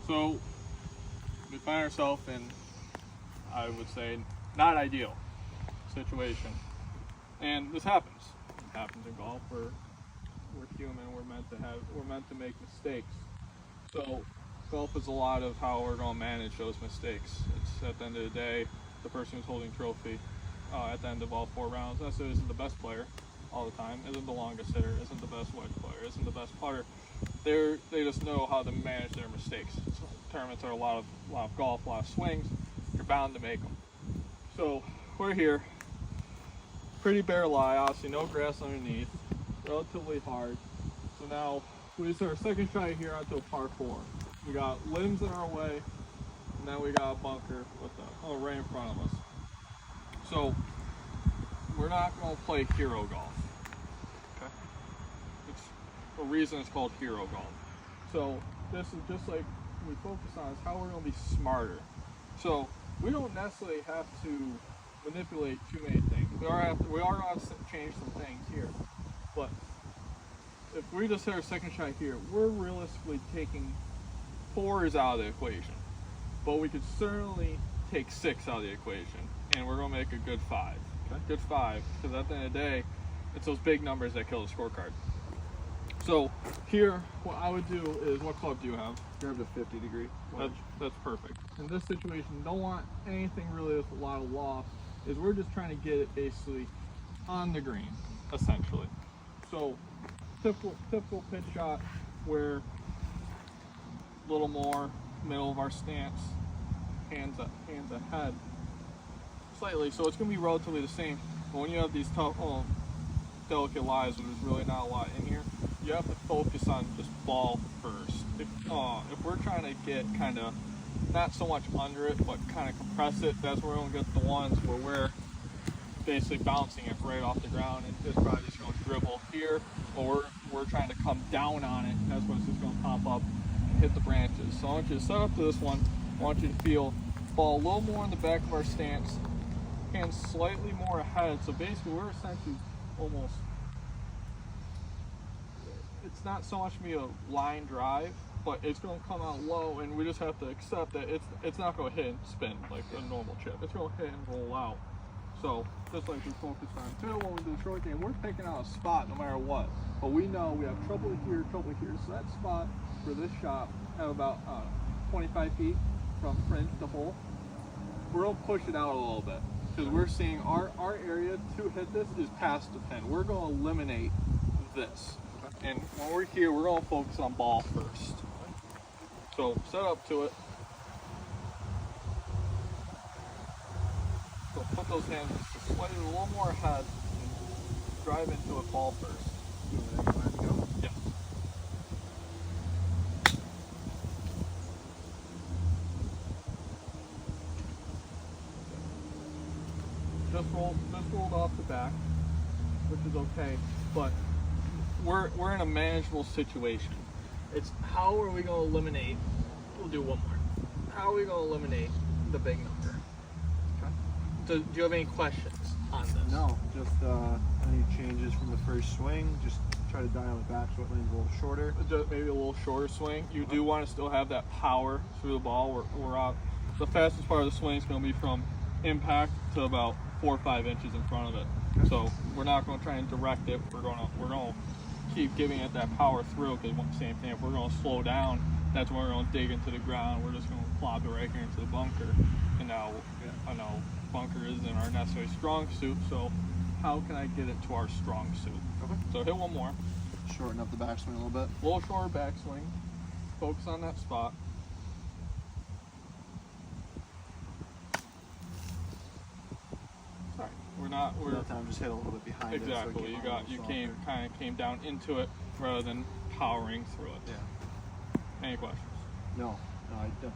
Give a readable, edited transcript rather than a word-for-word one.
So we find ourselves in, I would say, not ideal situation. And this happens. It happens in golf. We're human. We're meant to make mistakes. So golf is a lot of how we're going to manage those mistakes. It's at the end of the day, the person who's holding trophy at the end of all 4 rounds necessarily isn't the best player all the time, isn't the longest hitter, isn't the best wedge player, isn't the best putter. They just know how to manage their mistakes. So tournaments are a lot of golf, a lot of swings. You're bound to make them. So we're here, pretty bare lie, obviously no grass underneath, relatively hard. So now we start our second shot here onto a par 4. We got limbs in our way, and then we got a bunker right in front of us. So we're not going to play hero golf. Okay, it's a reason it's called hero golf. So this is just like we focus on is how we're going to be smarter. So we don't necessarily have to manipulate too many things. We are going to change some things here, but if we just hit our second shot here, we're realistically taking 4s out of the equation, but we could certainly take 6 out of the equation, and we're going to make a good 5. Okay? Good 5, because at the end of the day, it's those big numbers that kill the scorecard. So here, what I would do is, what club do you have? You have the 50 degree. That's perfect. In this situation, you don't want anything really with a lot of loft, is we're just trying to get it basically on the green, essentially. So typical pitch shot where a little more middle of our stance, hands ahead slightly, so it's going to be relatively the same. But when you have these tough, delicate lies, where there's really not a lot in here, you have to focus on just ball first. If we're trying to get kind of not so much under it, but kind of compress it, that's where we're going to get the ones where we're basically bouncing it right off the ground, and it's probably just going to dribble here, or we're trying to come down on it, and that's when it's just going to pop up and hit the branches. So I want you to set up to this one. I want you to feel ball a little more in the back of our stance, hands slightly more ahead. So basically we're essentially almost, it's not so much me a line drive, but it's going to come out low, and we just have to accept that it's not going to hit and spin like a normal chip. It's going to hit and roll out. So just like we focused on too when we do the short game, we're picking out a spot no matter what. But we know we have trouble here. So that spot for this shot have about 25 feet from fringe to hole. We're going to push it out a little bit, because we're seeing our area to hit this is past the pin. We're going to eliminate this. And when we're here, we're going to focus on ball first. So set up to it. So put those hands just slightly a little more ahead and drive into it ball first. Yeah. Just rolled off the back, which is okay, but we're in a manageable situation. It's how are we going to eliminate, we'll do one more. How are we going to eliminate the big number? Okay. So do you have any questions on this? No, just any changes from the first swing, just try to dial it back so it lands a little shorter. Just maybe a little shorter swing. You do want to still have that power through the ball. We're out. The fastest part of the swing is going to be from impact to about 4 or 5 inches in front of it. Okay. So we're not going to try and direct it. We're going to keep giving it that power through, because same thing, if we're going to slow down, that's when we're going to dig into the ground. We're just going to plop it right here into the bunker. And now I know bunker isn't our necessarily strong suit, so how can I get it to our strong suit? Okay. So hit one more. Shorten up the backswing a little bit. A little shorter backswing. Focus on that spot. Sorry, we're that time just hit a little bit behind exactly. it. So you came down into it rather than powering through it. Yeah. Any questions? No, I definitely.